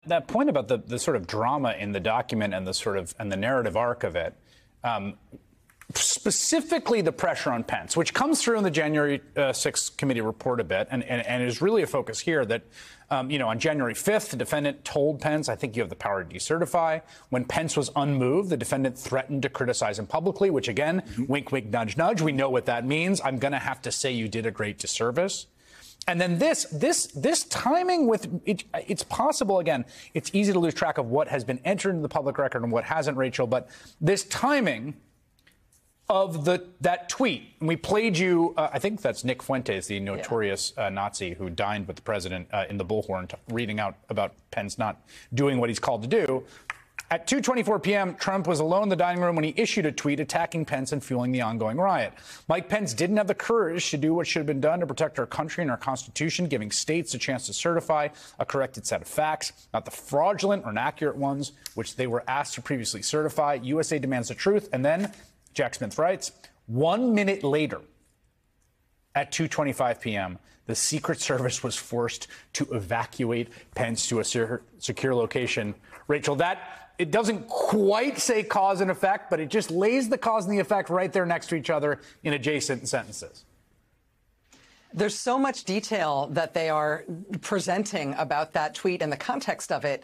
That point about the sort of drama in the document and the narrative arc of it, specifically the pressure on Pence, which comes through in the January 6th committee report a bit, and is really a focus here that, on January 5th, the defendant told Pence, I think you have the power to decertify. When Pence was unmoved, the defendant threatened to criticize him publicly, which again, wink, wink, nudge, nudge. We know what that means. I'm going to have to say you did a great disservice. And then this timing with it's possible, again, it's easy to lose track of what has been entered into the public record and what hasn't, Rachel, but this timing of that tweet, and we played you, I think that's Nick Fuentes, the notorious Nazi who dined with the president in the Bullhorn, reading out about Pence not doing what he's called to do. At 2:24 p.m., Trump was alone in the dining room when he issued a tweet attacking Pence and fueling the ongoing riot. Mike Pence didn't have the courage to do what should have been done to protect our country and our Constitution, giving states a chance to certify a corrected set of facts, not the fraudulent or inaccurate ones, which they were asked to previously certify. USA demands the truth. And then, Jack Smith writes, 1 minute later, at 2:25 p.m., the Secret Service was forced to evacuate Pence to a secure location. Rachel, it doesn't quite say cause and effect, but it just lays the cause and the effect right there next to each other in adjacent sentences. There's so much detail that they are presenting about that tweet and the context of it.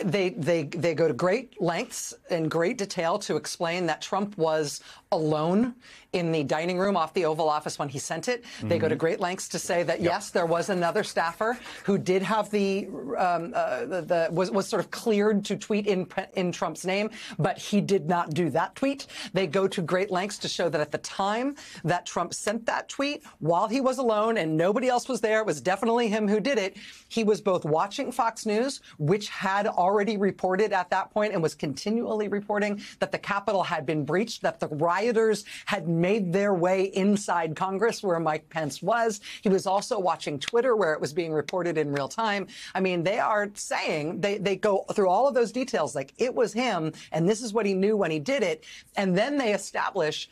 They go to great lengths in great detail to explain that Trump was alone in the dining room off the Oval Office when he sent it. They go to great lengths to say that, yes, there was another staffer who did have was sort of cleared to tweet in Trump's name, but he did not do that tweet. They go to great lengths to show that at the time that Trump sent that tweet, while he was alone and nobody else was there, it was definitely him who did it. He was both watching Fox News, which had already reported at that point and was continually reporting that the Capitol had been breached, that the rioters had made their way inside Congress where Mike Pence was. He was also watching Twitter where it was being reported in real time. I mean, they are saying, they go through all of those details like it was him and this is what he knew when he did it. And then they establish,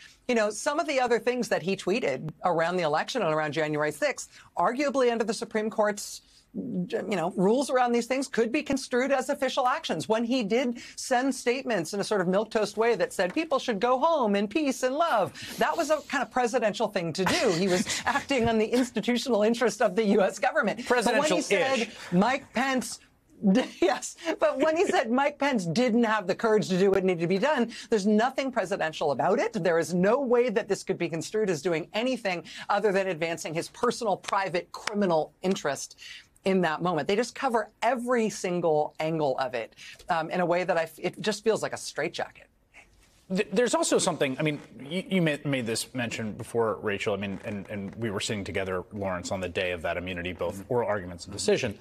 some of the other things that he tweeted around the election and around January 6th, arguably under the Supreme Court's rules around these things could be construed as official actions. When he did send statements in a sort of milquetoast way that said people should go home in peace and love, that was a kind of presidential thing to do. He was acting on the institutional interest of the U.S. government. Presidential-ish. But when he said Mike Pence... Yes, but when he said Mike Pence didn't have the courage to do what needed to be done, there's nothing presidential about it. There is no way that this could be construed as doing anything other than advancing his personal, private, criminal interest in that moment. They just cover every single angle of it in a way that it just feels like a straitjacket. There's also something, I mean, you made this mention before, Rachel, I mean, and we were sitting together, Lawrence, on the day of that immunity, both oral arguments and decision.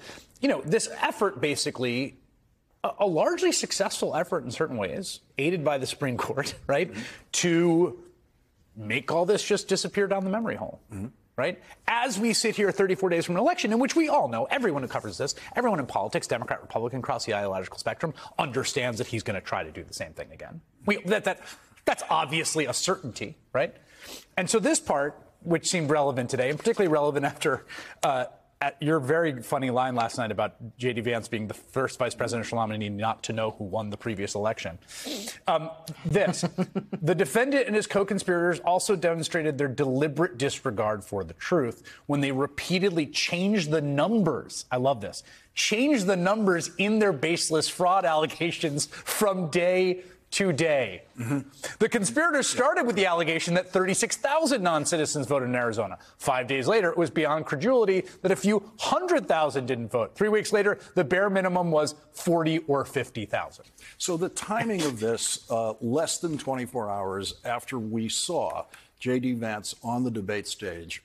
This effort basically, a largely successful effort in certain ways, aided by the Supreme Court, right, to make all this just disappear down the memory hole. Right? As we sit here 34 days from an election in which we all know, everyone who covers this, everyone in politics, Democrat, Republican, across the ideological spectrum, understands that he's going to try to do the same thing again. That's obviously a certainty, right? And so this part, which seemed relevant today, and particularly relevant after at your very funny line last night about J.D. Vance being the first vice presidential nominee not to know who won the previous election. The defendant and his co-conspirators also demonstrated their deliberate disregard for the truth when they repeatedly changed the numbers. I love this. Changed the numbers in their baseless fraud allegations from day to day. The conspirators started with the allegation that 36,000 non-citizens voted in Arizona. 5 days later, it was beyond credulity that a few 100,000 didn't vote. 3 weeks later, the bare minimum was 40 or 50,000. So the timing of this, less than 24 hours after we saw J.D. Vance on the debate stage,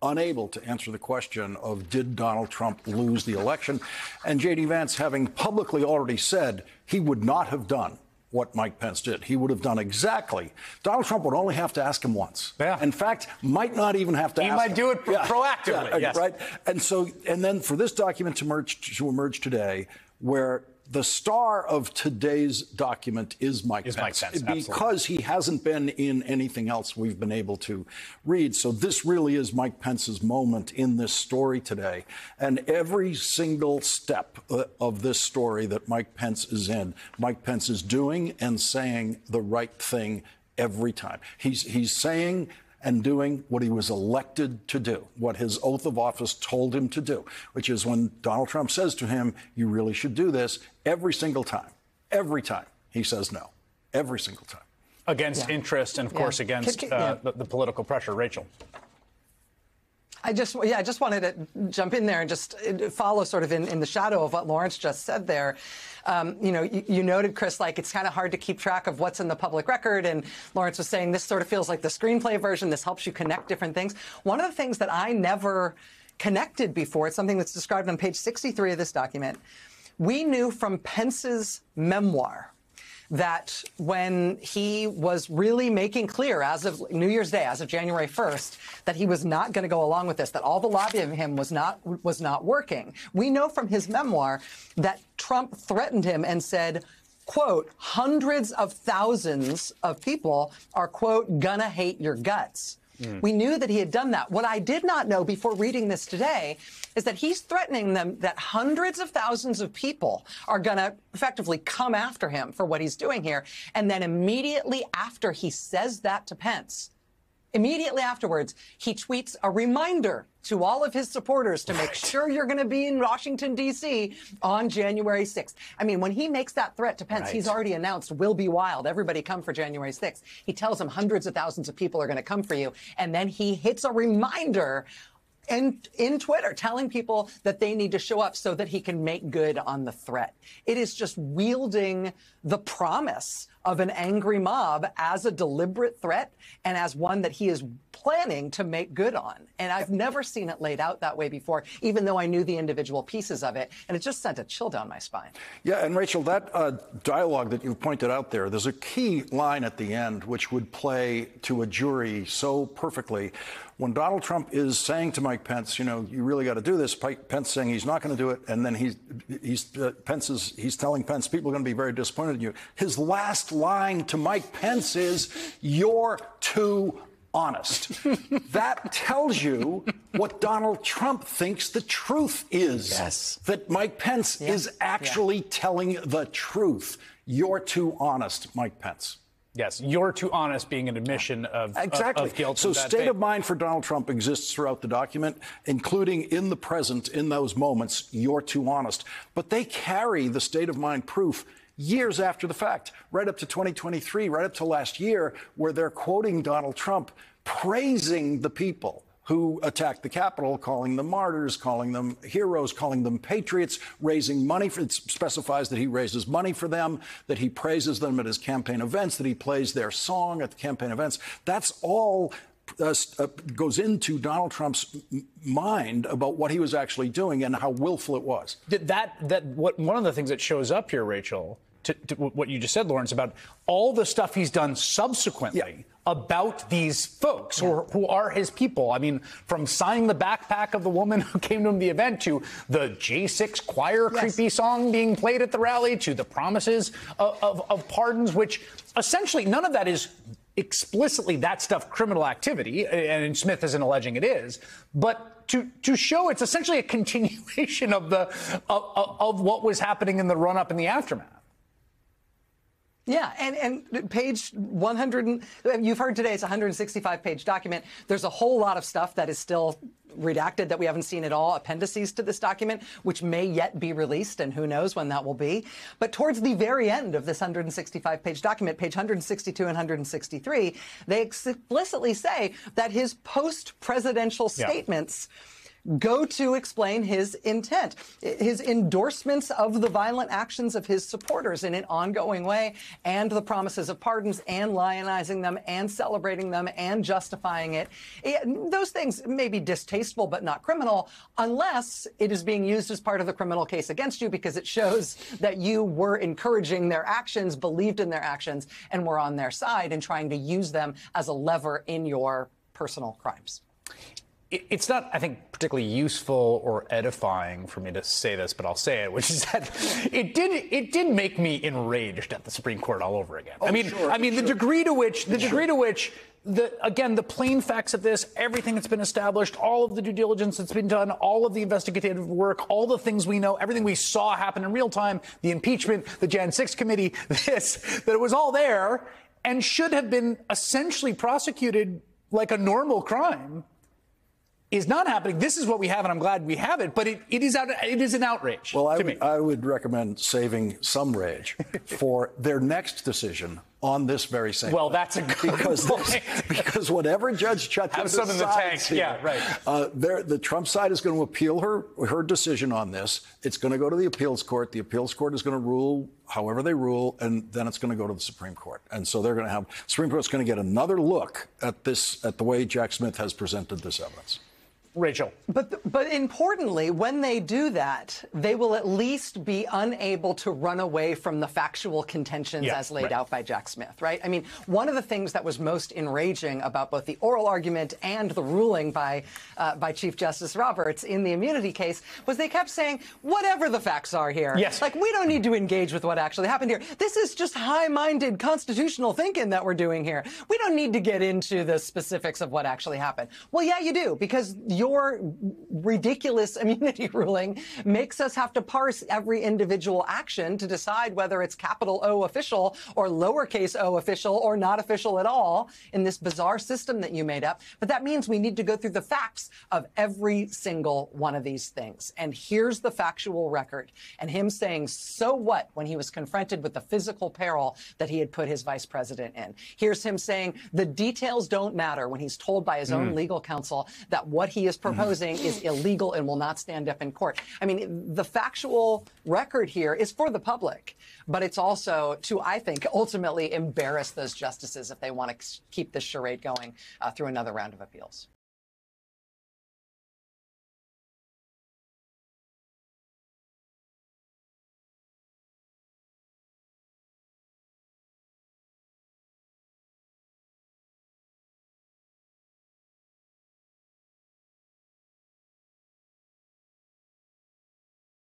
unable to answer the question of did Donald Trump lose the election, and J.D. Vance having publicly already said he would not have done what Mike Pence did. He would have done exactly. Donald Trump would only have to ask him once. Yeah. In fact, might not even have to ask him. He might do it proactively. Yeah, yes. Right. And then for this document to emerge today, where the star of today's document is Mike Pence, because he hasn't been in anything else we've been able to read. So this really is Mike Pence's moment in this story today. And every single step of this story that Mike Pence is in, Mike Pence is doing and saying the right thing every time. He's saying and doing what he was elected to do, what his oath of office told him to do, which is when Donald Trump says to him, you really should do this, every single time, he says no, every single time. Against interest and, of course, against the political pressure. Rachel. I just wanted to jump in there and just follow sort of in the shadow of what Lawrence just said there. You noted, Chris, like it's kind of hard to keep track of what's in the public record. And Lawrence was saying this sort of feels like the screenplay version. This helps you connect different things. One of the things that I never connected before, it's something that's described on page 63 of this document. We knew from Pence's memoir that when he was really making clear as of New Year's Day, as of January 1st, that he was not going to go along with this, that all the lobbying of him was not working. We know from his memoir that Trump threatened him and said, quote, hundreds of thousands of people are, quote, gonna hate your guts. We knew that he had done that. What I did not know before reading this today is that he's threatening them that hundreds of thousands of people are going to effectively come after him for what he's doing here. And then immediately after he says that to Pence, immediately afterwards, he tweets a reminder to all of his supporters to make sure you're going to be in Washington, D.C. on January 6th. I mean, when he makes that threat to Pence, he's already announced, we'll be wild. Everybody come for January 6th. He tells him hundreds of thousands of people are going to come for you. And then he hits a reminder in Twitter telling people that they need to show up so that he can make good on the threat. It is just wielding the promise of an angry mob as a deliberate threat and as one that he is planning to make good on. And I've never seen it laid out that way before, even though I knew the individual pieces of it. And it just sent a chill down my spine. Yeah, and Rachel, that dialogue that you've pointed out there's a key line at the end which would play to a jury so perfectly. When Donald Trump is saying to Mike Pence, you really got to do this, Pence saying he's not going to do it, and then he's telling Pence, people are going to be very disappointed in you. His last line to Mike Pence is, you're too honest. That tells you what Donald Trump thinks the truth is. Yes. That Mike Pence is actually telling the truth. You're too honest, Mike Pence. Yes, you're too honest being an admission of guilt. So state of mind for Donald Trump exists throughout the document, including in the present, in those moments, you're too honest. But they carry the state of mind proof years after the fact, right up to 2023, right up to last year, where they're quoting Donald Trump, praising the people who attacked the Capitol, calling them martyrs, calling them heroes, calling them patriots, raising money. It specifies that he raises money for them, that he praises them at his campaign events, that he plays their song at the campaign events. That's all goes into Donald Trump's mind about what he was actually doing and how willful it was. One of the things that shows up here, Rachel, to what you just said, Lawrence, about all the stuff he's done subsequently about these folks who are his people. I mean, from signing the backpack of the woman who came to the event, to the J6 choir creepy song being played at the rally, to the promises of pardons, which essentially none of that is explicitly that stuff criminal activity, and Smith isn't alleging it is, but to show it's essentially a continuation of of what was happening in the run-up and the aftermath. Yeah, and page 100, you've heard today it's a 165-page document. There's a whole lot of stuff that is still redacted that we haven't seen at all, appendices to this document, which may yet be released, and who knows when that will be. But towards the very end of this 165-page document, page 162 and 163, they explicitly say that his post-presidential statements go to explain his intent, his endorsements of the violent actions of his supporters in an ongoing way, and the promises of pardons, and lionizing them, and celebrating them, and justifying it. Those things may be distasteful but not criminal, unless it is being used as part of the criminal case against you, because it shows that you were encouraging their actions, believed in their actions, and were on their side and trying to use them as a lever in your personal crimes. it's not, I think, particularly useful or edifying for me to say this, but I'll say it, which is that it did make me enraged at the Supreme Court all over again. Oh, the degree to which the plain facts of this, everything that's been established, all of the due diligence that's been done, all of the investigative work, all the things we know, everything we saw happen in real time, the impeachment, the Jan 6 committee, that it was all there and should have been essentially prosecuted like a normal crime, is not happening. This is what we have, and I'm glad we have it. But it is an outrage to me. I would recommend saving some rage for their next decision on this very same. Well, that's a good point. Because whatever Judge Chutkan have some in the tank. Here, yeah, right. The Trump side is going to appeal her decision on this. It's going to go to the appeals court. The appeals court is going to rule however they rule, and then it's going to go to the Supreme Court. And so they're going to have Supreme Court's going to get another look at this, at the way Jack Smith has presented this evidence. Rachel. But importantly, when they do that, they will at least be unable to run away from the factual contentions as laid out by Jack Smith, right? I mean, one of the things that was most enraging about both the oral argument and the ruling by Chief Justice Roberts in the immunity case was they kept saying, whatever the facts are here, like, we don't need to engage with what actually happened here. This is just high-minded constitutional thinking that we're doing here. We don't need to get into the specifics of what actually happened. Well, yeah, you do, because your ridiculous immunity ruling makes us have to parse every individual action to decide whether it's capital O official or lowercase o official or not official at all in this bizarre system that you made up. But that means we need to go through the facts of every single one of these things. And here's the factual record. And him saying, so what, when he was confronted with the physical peril that he had put his vice president in. Here's him saying the details don't matter when he's told by his own legal counsel that what he is proposing is illegal and will not stand up in court. I mean, the factual record here is for the public, but it's also to, I think, ultimately embarrass those justices if they want to keep this charade going through another round of appeals.